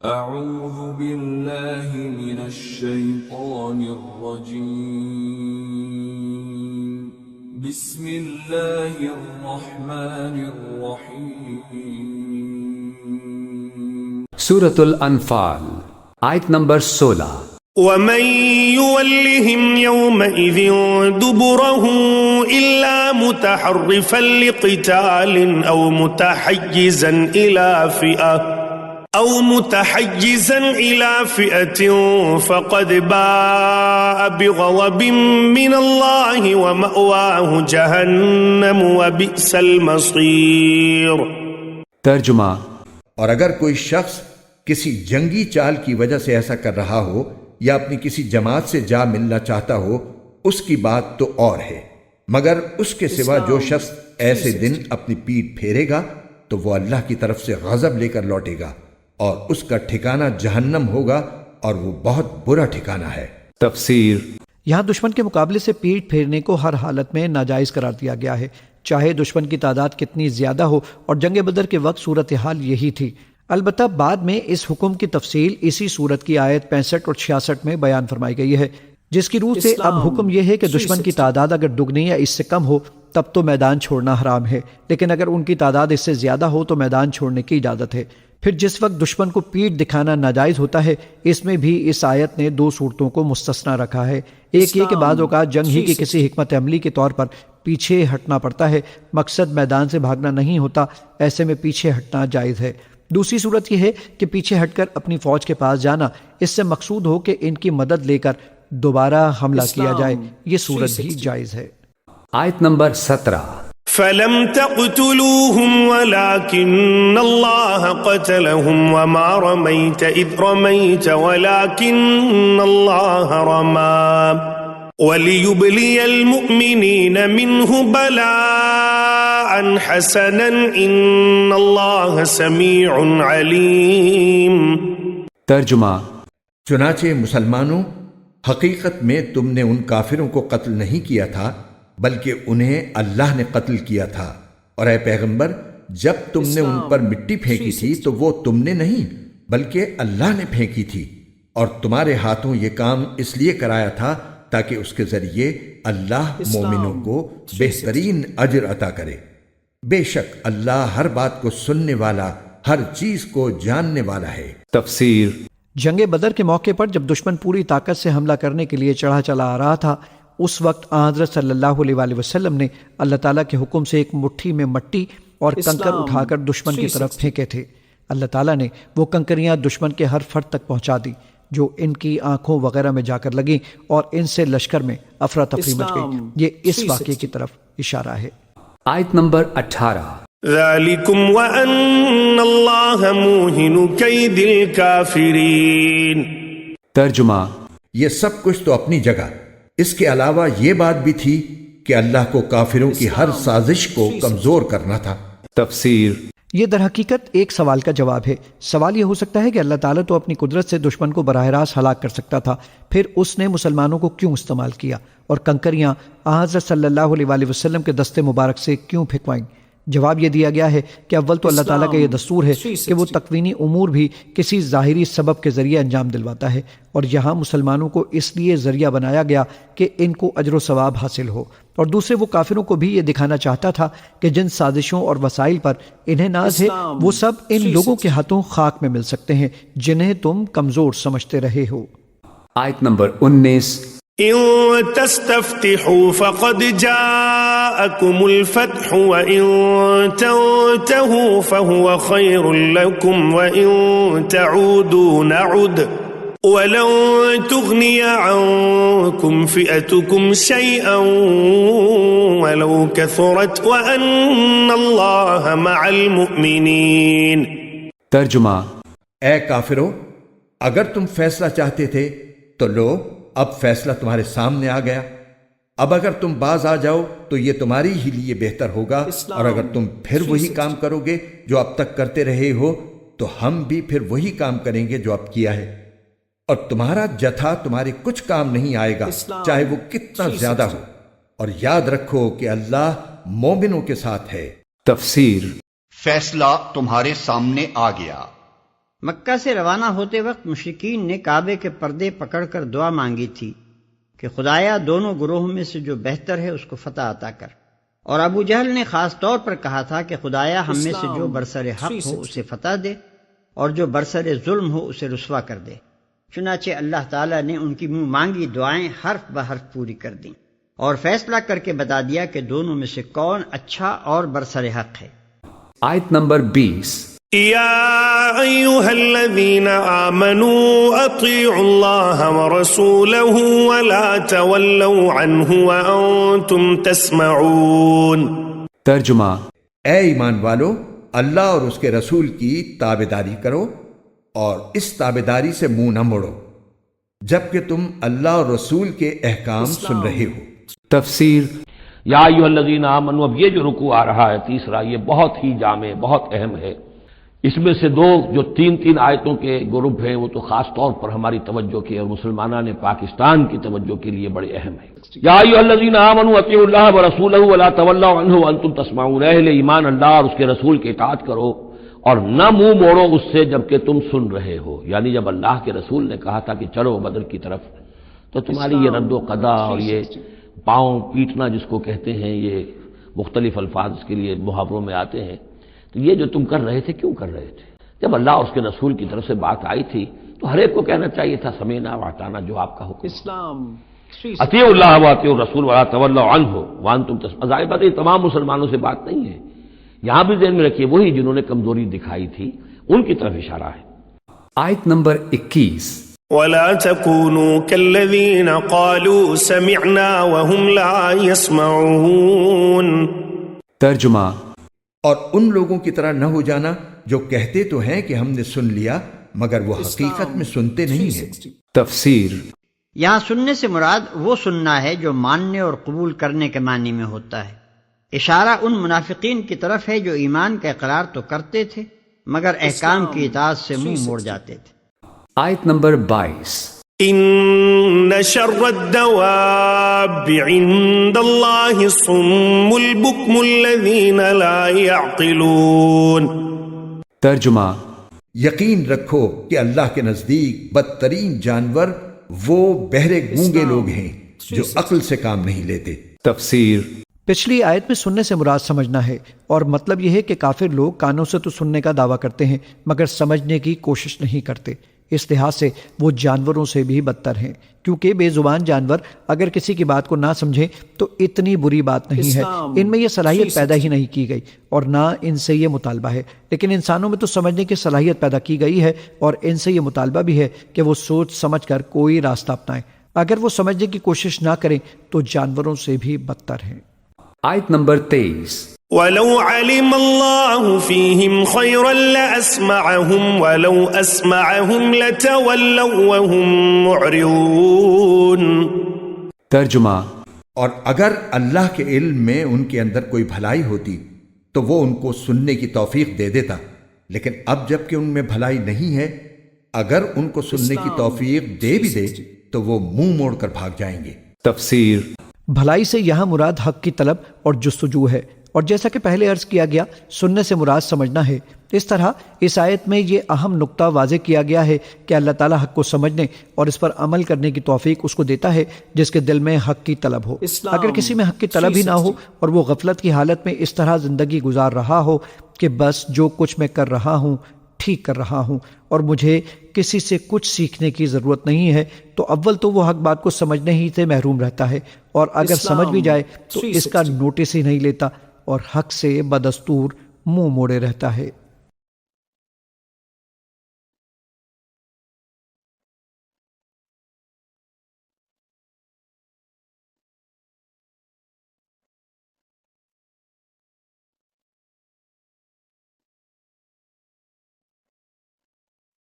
أعوذ بالله من الشيطان الرجيم بسم الله الرحمن الرحيم سورة الانفال آیت نمبر 16 ومن يولهم يومئذ دبره إلا متحرفا لقتال أو متحيزا إلى فئة فقد باء بغضب من الله ومأواه جهنم وبئس المصير۔ ترجمہ، اور اگر کوئی شخص کسی جنگی چال کی وجہ سے ایسا کر رہا ہو یا اپنی کسی جماعت سے جا ملنا چاہتا ہو، اس کی بات تو اور ہے، مگر اس کے سوا جو شخص ایسے دن اپنی پیٹھ پھیرے گا تو وہ اللہ کی طرف سے غضب لے کر لوٹے گا اور اس کا ٹھکانہ جہنم ہوگا اور وہ بہت برا ٹھکانہ ہے۔ تفسیر۔ یہاں دشمن کے مقابلے سے پیٹھ پھیرنے کو ہر حالت میں ناجائز قرار دیا گیا ہے، چاہے دشمن کی تعداد کتنی زیادہ ہو، اور جنگ بدر کے وقت صورتحال یہی تھی۔ البتہ بعد میں اس حکم کی تفصیل اسی سورت کی آیت 65 اور 66 میں بیان فرمائی گئی ہے، جس کی روح سے اب حکم یہ ہے کہ دشمن کی تعداد اگر دگنی یا اس سے کم ہو تب تو میدان چھوڑنا حرام ہے، لیکن اگر ان کی تعداد اس سے زیادہ ہو تو میدان چھوڑنے کی اجازت ہے۔ پھر جس وقت دشمن کو پیٹھ دکھانا ناجائز ہوتا ہے، اس میں بھی اس آیت نے 2 صورتوں کو مستثنا رکھا ہے۔ ایک یہ کہ بعض اوقات جنگ ہی کی کسی حکمت عملی کے طور پر پیچھے ہٹنا پڑتا ہے، مقصد میدان سے بھاگنا نہیں ہوتا، ایسے میں پیچھے ہٹنا جائز ہے۔ دوسری صورت یہ ہے کہ پیچھے ہٹ کر اپنی فوج کے پاس جانا، اس سے مقصود ہو کہ ان کی مدد لے کر دوبارہ حملہ کیا جائے، یہ صورت بھی جائز ہے۔ آیت نمبر 17 فلم تقتلوهم ولكن الله قتلهم وما رميت إذ رميت ولكن الله رمى وليبلي المؤمنين منه بلاء حسنا إن الله سميع عليم۔ ترجمہ۔ چنانچہ مسلمانوں، حقیقت میں تم نے ان کافروں کو قتل نہیں کیا تھا بلکہ انہیں اللہ نے قتل کیا تھا، اور اے پیغمبر، جب تم نے ان پر مٹی پھینکی تھی تو وہ تم نے نہیں بلکہ اللہ نے پھینکی تھی، اور تمہارے ہاتھوں یہ کام اس لیے کرایا تھا تاکہ اس کے ذریعے اللہ مومنوں کو بہترین اجر عطا کرے۔ بے شک اللہ ہر بات کو سننے والا، ہر چیز کو جاننے والا ہے۔ تفسیر۔ جنگ بدر کے موقع پر جب دشمن پوری طاقت سے حملہ کرنے کے لیے چڑھا چلا آ رہا تھا، اس وقت حضرت صلی اللہ علیہ وآلہ وسلم نے اللہ تعالیٰ کے حکم سے ایک مٹھی میں مٹی اور کنکر اٹھا کر دشمن کی طرف پھینکے تھے۔ اللہ تعالیٰ نے وہ کنکریاں دشمن کے ہر فرد تک پہنچا دی جو ان کی آنکھوں وغیرہ میں جا کر لگیں، اور ان سے لشکر میں افراتفری مچ گئی۔ یہ اس واقعے کی طرف اشارہ ہے۔ آیت نمبر 18 ذالکم وان اللہ موہن کید الکافرین۔ ترجمہ۔ یہ سب کچھ تو اپنی جگہ، اس کے علاوہ یہ بات بھی تھی کہ اللہ کو کافروں کی ہر سازش کو کمزور کرنا تھا۔ تفسیر۔ یہ در حقیقت ایک سوال کا جواب ہے۔ سوال یہ ہو سکتا ہے کہ اللہ تعالیٰ تو اپنی قدرت سے دشمن کو براہ راست ہلاک کر سکتا تھا، پھر اس نے مسلمانوں کو کیوں استعمال کیا اور کنکریاں حضرت صلی اللہ علیہ وآلہ وسلم کے دستے مبارک سے کیوں پھینکوائیں؟ جواب یہ دیا گیا ہے کہ اول تو اللہ تعالیٰ کا یہ دستور ہے کہ وہ تکوینی امور بھی کسی ظاہری سبب کے ذریعے انجام دلواتا ہے، اور یہاں مسلمانوں کو اس لیے ذریعہ بنایا گیا کہ ان کو اجر و ثواب حاصل ہو، اور دوسرے وہ کافروں کو بھی یہ دکھانا چاہتا تھا کہ جن سازشوں اور وسائل پر انہیں ناز ہے وہ سب ان لوگوں کے ہاتھوں خاک میں مل سکتے ہیں جنہیں تم کمزور سمجھتے رہے ہو۔ آیت نمبر 19 ان تستفتحوا فقد جاءكم الفتح وان تنتهوا فهو خير لكم وان تعودوا نعد ولن تغني عنكم فئتكم شيئا ولو كثرت وان الله مع المؤمنين۔ ترجمہ۔ اے کافرو، اگر تم فیصلہ چاہتے تھے تو لو، اب فیصلہ تمہارے سامنے آ گیا۔ اب اگر تم باز آ جاؤ تو یہ تمہاری ہی لیے بہتر ہوگا، اور اگر تم پھر وہی کام کرو گے جو اب تک کرتے رہے ہو تو ہم بھی پھر وہی کام کریں گے جو اب کیا ہے، اور تمہارا جتھا تمہارے کچھ کام نہیں آئے گا چاہے وہ کتنا زیادہ ہو، اور یاد رکھو کہ اللہ مومنوں کے ساتھ ہے۔ تفسیر۔ فیصلہ تمہارے سامنے آ گیا، مکہ سے روانہ ہوتے وقت مشرکین نے کعبے کے پردے پکڑ کر دعا مانگی تھی کہ خدایا دونوں گروہوں میں سے جو بہتر ہے اس کو فتح عطا کر، اور ابو جہل نے خاص طور پر کہا تھا کہ خدایا ہم میں سے جو برسر حق ہو اسے فتح دے اور جو برسر ظلم ہو اسے رسوا کر دے۔ چنانچہ اللہ تعالیٰ نے ان کی منہ مانگی دعائیں حرف بحرف پوری کر دیں اور فیصلہ کر کے بتا دیا کہ دونوں میں سے کون اچھا اور برسر حق ہے۔ آیت نمبر 20۔ يا أيها الذين آمنوا أطيعوا الله ورسوله ولا تولوا عنه وأنتم تسمعون۔ ترجمہ، اے ایمان والو، اللہ اور اس کے رسول کی تابعداری کرو اور اس تابعداری سے منہ نہ موڑو جبکہ تم اللہ اور رسول کے احکام سن رہے ہو۔ تفسیر۔ یا ایھا الذین آمنوا، اب یہ جو رکوع آ رہا ہے تیسرا، یہ بہت ہی جامع، بہت اہم ہے۔ اس میں سے دو جو تین آیتوں کے گروپ ہیں وہ تو خاص طور پر ہماری توجہ کے اور مسلمانوں نے پاکستان کی توجہ کے لیے بڑے اہم ہیں۔ یا ایھا الذین آمنوا اطیعوا اللہ ورسولہ ولا تولوا عنہ وانتم تسمعون، اہل ایمان اللہ اور اس کے رسول کی اطاعت کرو اور نہ منہ موڑو اس سے جبکہ تم سن رہے ہو۔ یعنی جب اللہ کے رسول نے کہا تھا کہ چلو بدر کی طرف، تو تمہاری یہ رد و قضا اور یہ پاؤں پیٹنا جس کو کہتے ہیں، یہ مختلف الفاظ اس کے لیے محاوروں میں آتے ہیں، تو یہ جو تم کر رہے تھے کیوں کر رہے تھے؟ جب اللہ اور اس کے رسول کی طرف سے بات آئی تھی تو ہر ایک کو کہنا چاہیے تھا سمینا واطعنا، جو آپ کا حکم۔ اطیعوا اللہ واطیعوا الرسول ولا تولوا عنہ وانتم تسمعون، ظاہر بات ہے تمام مسلمانوں سے بات نہیں ہے، یہاں بھی ذہن میں رکھیے وہی جنہوں نے کمزوری دکھائی تھی ان کی طرف اشارہ ہے۔ آیت نمبر 21۔ ولا تكونوا كالذين قالوا سمعنا وهم لا يسمعون۔ ترجمہ، اور ان لوگوں کی طرح نہ ہو جانا جو کہتے تو ہیں کہ ہم نے سن لیا مگر وہ حقیقت میں سنتے نہیں ہیں۔ تفسیر۔ یہاں سننے سے مراد وہ سننا ہے جو ماننے اور قبول کرنے کے معنی میں ہوتا ہے۔ اشارہ ان منافقین کی طرف ہے جو ایمان کا اقرار تو کرتے تھے مگر احکام کی اطاعت سے منہ موڑ جاتے تھے۔ آیت نمبر 22۔ ان شر الدواب عند اللہ الصم البکم الذین لا يعقلون۔ ترجمہ، یقین رکھو کہ اللہ کے نزدیک بدترین جانور وہ بہرے گونگے لوگ ہیں جو عقل سے کام نہیں لیتے۔ تفسیر۔ پچھلی آیت میں سننے سے مراد سمجھنا ہے، اور مطلب یہ ہے کہ کافر لوگ کانوں سے تو سننے کا دعویٰ کرتے ہیں مگر سمجھنے کی کوشش نہیں کرتے۔ اس لحاظ سے وہ جانوروں سے بھی بدتر ہیں، کیونکہ بے زبان جانور اگر کسی کی بات کو نہ سمجھیں تو اتنی بری بات نہیں ہے، ان میں یہ صلاحیت پیدا ہی نہیں کی گئی اور نہ ان سے یہ مطالبہ ہے، لیکن انسانوں میں تو سمجھنے کی صلاحیت پیدا کی گئی ہے اور ان سے یہ مطالبہ بھی ہے کہ وہ سوچ سمجھ کر کوئی راستہ اپنائیں۔ اگر وہ سمجھنے کی کوشش نہ کریں تو جانوروں سے بھی بدتر ہیں۔ آیت نمبر 23۔ ولو علم اللہ فیہم خیرا لاسمعہم ولو اسمعہم لتولوا وہم معرضون۔ ترجمہ، اور اگر اللہ کے علم میں ان کے اندر کوئی بھلائی ہوتی تو وہ ان کو سننے کی توفیق دے دیتا، لیکن اب جب کہ ان میں بھلائی نہیں ہے، اگر ان کو سننے کی توفیق دے بھی دے تو وہ منہ موڑ کر بھاگ جائیں گے۔ تفسیر۔ بھلائی سے یہاں مراد حق کی طلب اور جستجو ہے، اور جیسا کہ پہلے عرض کیا گیا سننے سے مراد سمجھنا ہے۔ اس طرح اس آیت میں یہ اہم نقطہ واضح کیا گیا ہے کہ اللہ تعالیٰ حق کو سمجھنے اور اس پر عمل کرنے کی توفیق اس کو دیتا ہے جس کے دل میں حق کی طلب ہو۔ اگر کسی میں حق کی طلب ہی نہ ہو اور وہ غفلت کی حالت میں اس طرح زندگی گزار رہا ہو کہ بس جو کچھ میں کر رہا ہوں ٹھیک کر رہا ہوں اور مجھے کسی سے کچھ سیکھنے کی ضرورت نہیں ہے، تو اول تو وہ حق بات کو سمجھنے ہی سے محروم رہتا ہے، اور اگر سمجھ بھی جائے تو اس کا نوٹس ہی نہیں لیتا اور حق سے بدستور منہ موڑے رہتا ہے۔